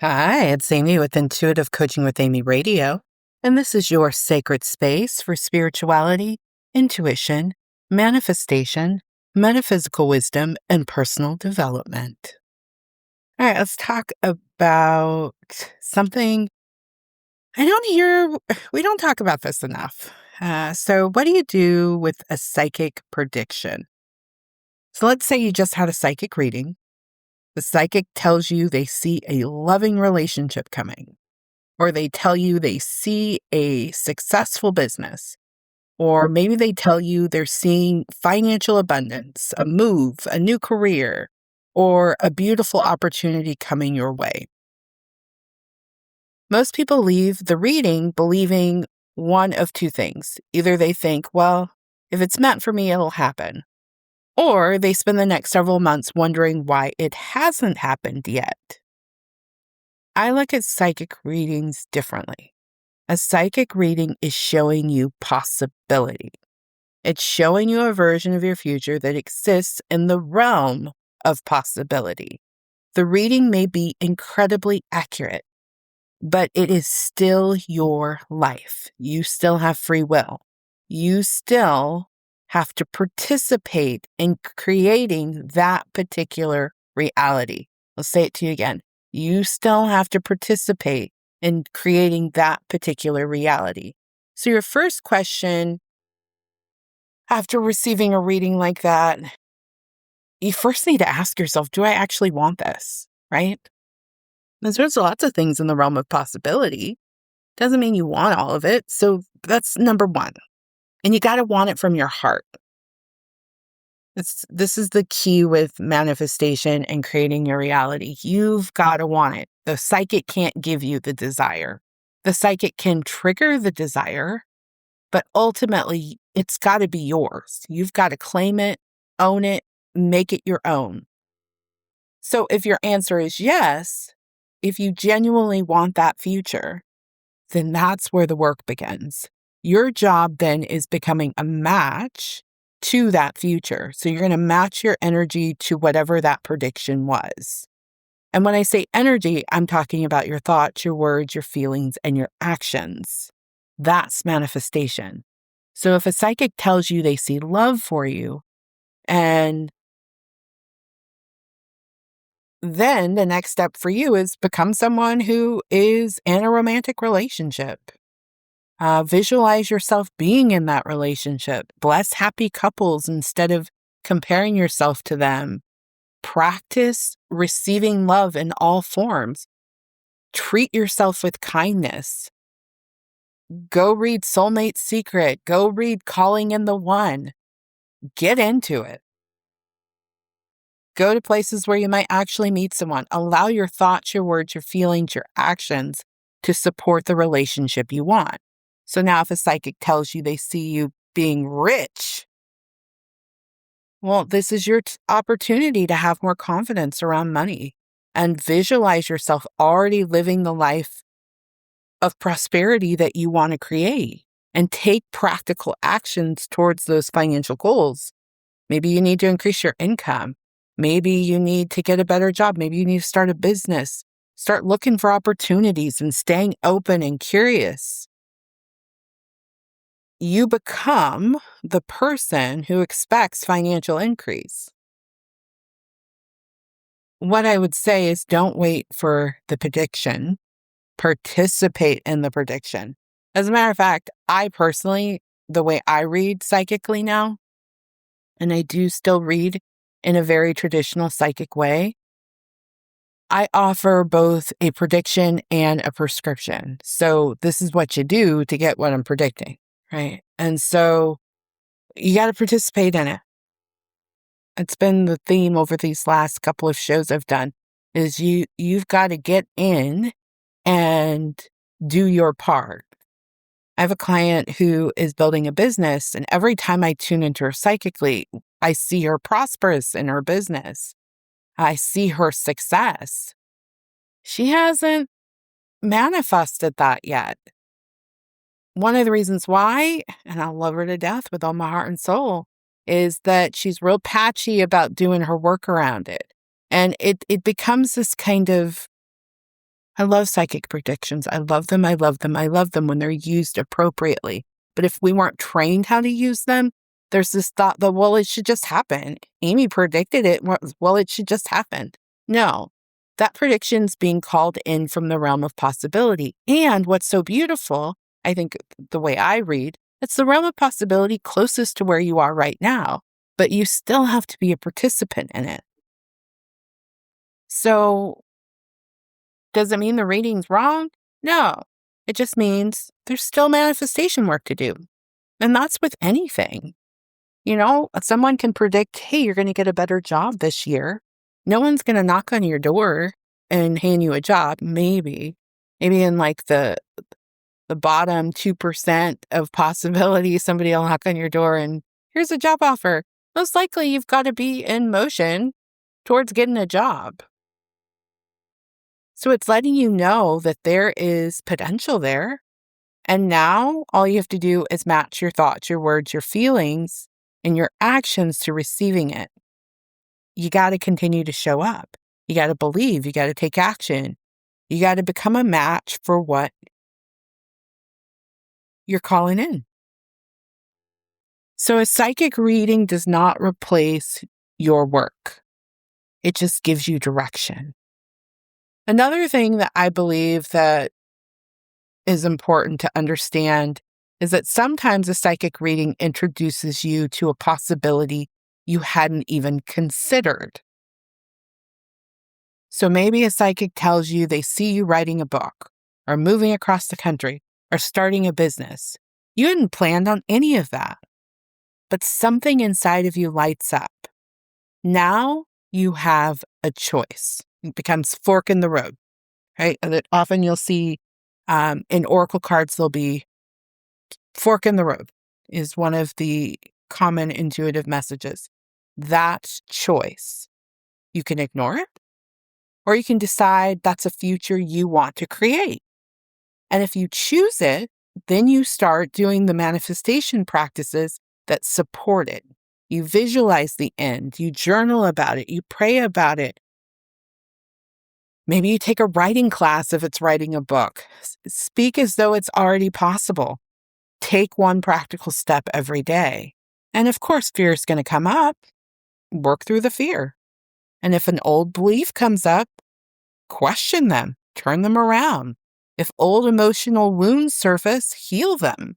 Hi, it's Amy with Intuitive Coaching with Amy Radio, and this is your sacred space for spirituality, intuition, manifestation, metaphysical wisdom, and personal development. All right, let's talk about something we don't talk about this enough. So, what do you do with a psychic prediction? So, let's say you just had a psychic reading. The psychic tells you they see a loving relationship coming, or they tell you they see a successful business, or maybe they tell you they're seeing financial abundance, a move, a new career, or a beautiful opportunity coming your way. Most people leave the reading believing one of two things. Either they think, well, if it's meant for me, it'll happen. Or they spend the next several months wondering why it hasn't happened yet. I look at psychic readings differently. A psychic reading is showing you possibility. It's showing you a version of your future that exists in the realm of possibility. The reading may be incredibly accurate, but it is still your life. You still have free will. You still have to participate in creating that particular reality. I'll say it to you again. You still have to participate in creating that particular reality. So your first question after receiving a reading like that, you first need to ask yourself, do I actually want this? Right? There's lots of things in the realm of possibility. Doesn't mean you want all of it. So that's number one. And you got to want it from your heart. This is the key with manifestation and creating your reality. You've got to want it. The psychic can't give you the desire. The psychic can trigger the desire, but ultimately it's got to be yours. You've got to claim it, own it, make it your own. So if your answer is yes, if you genuinely want that future, then that's where the work begins. Your job then is becoming a match to that future. So you're going to match your energy to whatever that prediction was. And when I say energy, I'm talking about your thoughts, your words, your feelings, and your actions. That's manifestation. So if a psychic tells you they see love for you, and then the next step for you is become someone who is in a romantic relationship. Visualize yourself being in that relationship. Bless happy couples instead of comparing yourself to them. Practice receiving love in all forms. Treat yourself with kindness. Go read Soulmate's Secret. Go read Calling in the One. Get into it. Go to places where you might actually meet someone. Allow your thoughts, your words, your feelings, your actions to support the relationship you want. So now if a psychic tells you they see you being rich, well, this is your opportunity to have more confidence around money and visualize yourself already living the life of prosperity that you want to create and take practical actions towards those financial goals. Maybe you need to increase your income. Maybe you need to get a better job. Maybe you need to start a business. Start looking for opportunities and staying open and curious. You become the person who expects financial increase. What I would say is don't wait for the prediction. Participate in the prediction. As a matter of fact, I personally, the way I read psychically now, and I do still read in a very traditional psychic way, I offer both a prediction and a prescription. So this is what you do to get what I'm predicting, right? And so you got to participate in it. It's been the theme over these last couple of shows I've done is you've got to get in and do your part. I have a client who is building a business, and every time I tune into her psychically, I see her prosperous in her business. I see her success. She hasn't manifested that yet. One of the reasons why, and I love her to death with all my heart and soul, is that she's real patchy about doing her work around it. And it becomes this kind of I love psychic predictions. I love them. I love them. I love them when they're used appropriately. But if we weren't trained how to use them, there's this thought that, well, it should just happen. Amy predicted it. Well, it should just happen. No, that prediction's being called in from the realm of possibility. And what's so beautiful, I think the way I read, it's the realm of possibility closest to where you are right now, but you still have to be a participant in it. So does it mean the reading's wrong? No, it just means there's still manifestation work to do. And that's with anything. Someone can predict, hey, you're going to get a better job this year. No one's going to knock on your door and hand you a job. Maybe in like the bottom 2% of possibility, somebody will knock on your door and here's a job offer. Most likely you've got to be in motion towards getting a job. So it's letting you know that there is potential there. And now all you have to do is match your thoughts, your words, your feelings, and your actions to receiving it. You got to continue to show up. You got to believe. You got to take action. You got to become a match for what you're calling in. So a psychic reading does not replace your work. It just gives you direction. Another thing that I believe that is important to understand is that sometimes a psychic reading introduces you to a possibility you hadn't even considered. So maybe a psychic tells you they see you writing a book or moving across the country or starting a business. You hadn't planned on any of that, but something inside of you lights up. Now you have a choice. It becomes fork in the road, right? And often you'll see in oracle cards, there'll be fork in the road is one of the common intuitive messages. That choice. You can ignore it, or you can decide that's a future you want to create. And if you choose it, then you start doing the manifestation practices that support it. You visualize the end, you journal about it, you pray about it. Maybe you take a writing class if it's writing a book. Speak as though it's already possible. Take one practical step every day. And of course, fear is going to come up. Work through the fear. And if an old belief comes up, question them, turn them around. If old emotional wounds surface, heal them.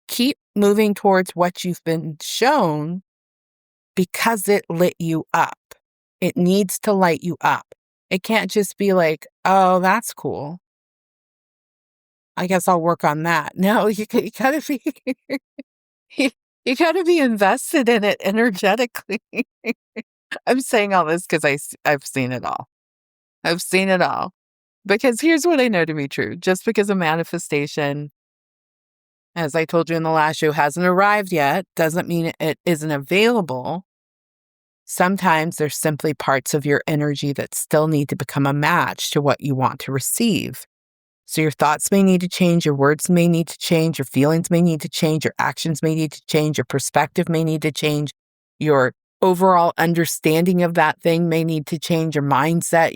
Keep moving towards what you've been shown because it lit you up. It needs to light you up. It can't just be like, oh, that's cool. I guess I'll work on that. No, you gotta be, you gotta be invested in it energetically. I'm saying all this because I've seen it all. I've seen it all. Because here's what I know to be true. Just because a manifestation, as I told you in the last show, hasn't arrived yet, doesn't mean it isn't available. Sometimes there's simply parts of your energy that still need to become a match to what you want to receive. So your thoughts may need to change, your words may need to change, your feelings may need to change, your actions may need to change, your perspective may need to change, your overall understanding of that thing may need to change, your mindset,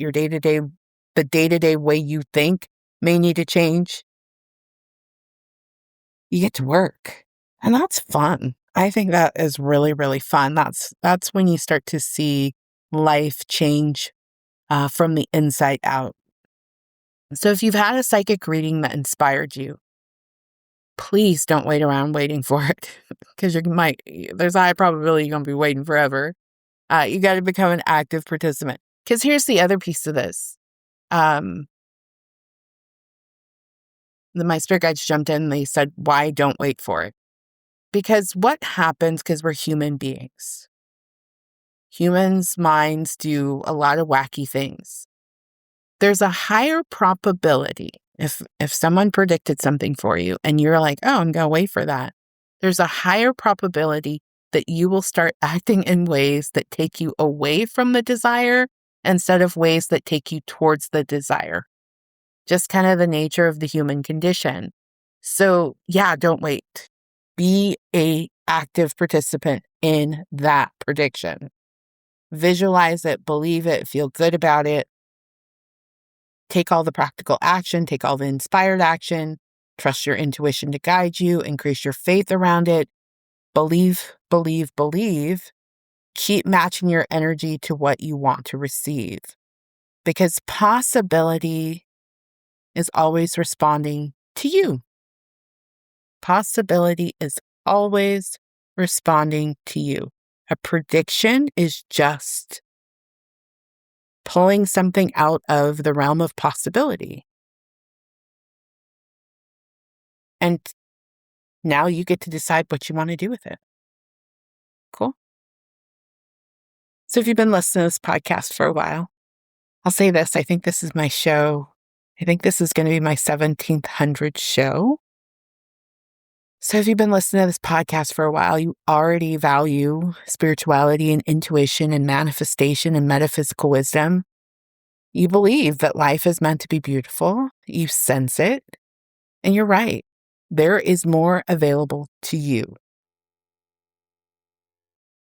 the day-to-day way you think may need to change. You get to work, and that's fun. I think that is really, really fun. That's when you start to see life change from the inside out. So if you've had a psychic reading that inspired you, please don't wait around waiting for it because there's a high probability you're going to be waiting forever. You got to become an active participant. Because here's the other piece of this. My spirit guides jumped in and they said, why don't wait for it? Because what happens, because we're human beings. Humans' minds do a lot of wacky things. There's a higher probability if someone predicted something for you and you're like, oh, I'm going to wait for that. There's a higher probability that you will start acting in ways that take you away from the desire instead of ways that take you towards the desire. Just kind of the nature of the human condition. So yeah, don't wait. Be an active participant in that prediction. Visualize it, believe it, feel good about it. Take all the practical action, take all the inspired action, trust your intuition to guide you, increase your faith around it. Believe, believe, believe. Keep matching your energy to what you want to receive, because possibility is always responding to you. Possibility is always responding to you. A prediction is just pulling something out of the realm of possibility. And now you get to decide what you want to do with it. Cool. So if you've been listening to this podcast for a while, I'll say this. I think this is my show. I think this is going to be my 1700 show. So if you've been listening to this podcast for a while, you already value spirituality and intuition and manifestation and metaphysical wisdom. You believe that life is meant to be beautiful. You sense it. And you're right. There is more available to you.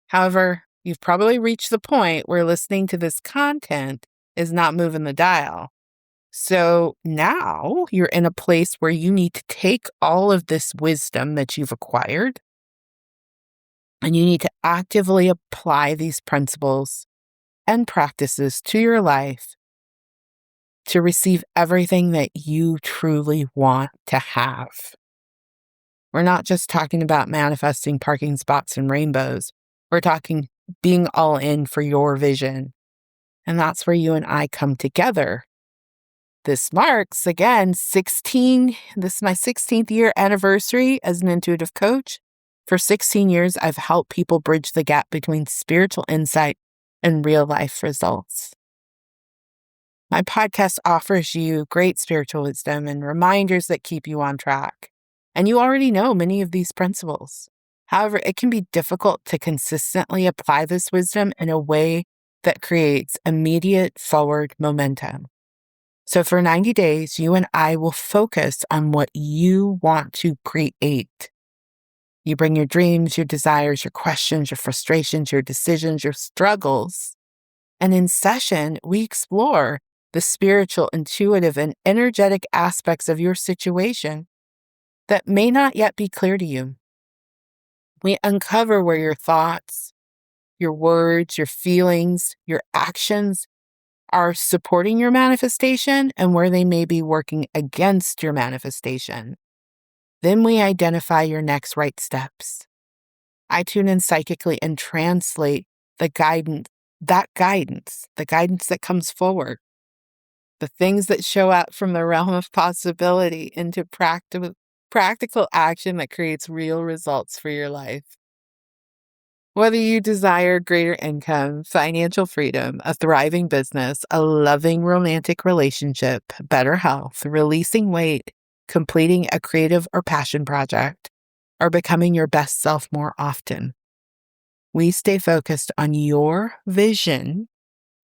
However, you've probably reached the point where listening to this content is not moving the dial. So now you're in a place where you need to take all of this wisdom that you've acquired and you need to actively apply these principles and practices to your life to receive everything that you truly want to have. We're not just talking about manifesting parking spots and rainbows. We're talking being all in for your vision. And that's where you and I come together. This marks, again, this is my 16th year anniversary as an intuitive coach. For 16 years, I've helped people bridge the gap between spiritual insight and real life results. My podcast offers you great spiritual wisdom and reminders that keep you on track. And you already know many of these principles. However, it can be difficult to consistently apply this wisdom in a way that creates immediate forward momentum. So for 90 days, you and I will focus on what you want to create. You bring your dreams, your desires, your questions, your frustrations, your decisions, your struggles. And in session, we explore the spiritual, intuitive, and energetic aspects of your situation that may not yet be clear to you. We uncover where your thoughts, your words, your feelings, your actions are supporting your manifestation and where they may be working against your manifestation. Then we identify your next right steps. I tune in psychically and translate the guidance that comes forward, the things that show up from the realm of possibility into practical action that creates real results for your life. Whether you desire greater income, financial freedom, a thriving business, a loving romantic relationship, better health, releasing weight, completing a creative or passion project, or becoming your best self more often, we stay focused on your vision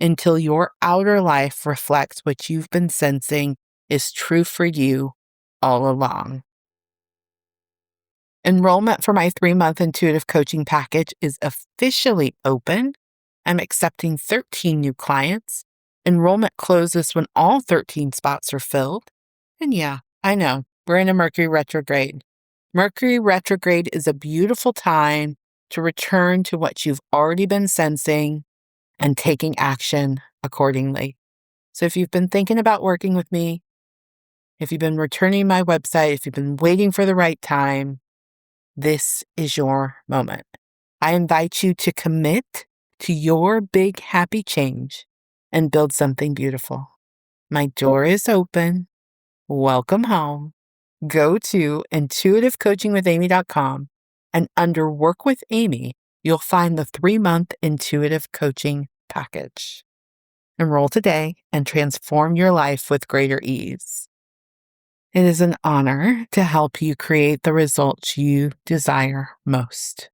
until your outer life reflects what you've been sensing is true for you all along. Enrollment for my 3-month intuitive coaching package is officially open. I'm accepting 13 new clients. Enrollment closes when all 13 spots are filled. And yeah, I know, we're in a Mercury retrograde. Mercury retrograde is a beautiful time to return to what you've already been sensing and taking action accordingly. So if you've been thinking about working with me, if you've been returning my website, if you've been waiting for the right time, this is your moment. I invite you to commit to your big happy change and build something beautiful. My door is open. Welcome home. Go to intuitivecoachingwithamy.com and under Work with Amy, you'll find the 3-month intuitive coaching package. Enroll today and transform your life with greater ease. It is an honor to help you create the results you desire most.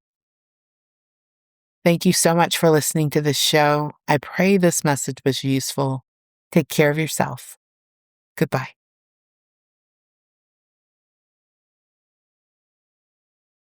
Thank you so much for listening to this show. I pray this message was useful. Take care of yourself. Goodbye.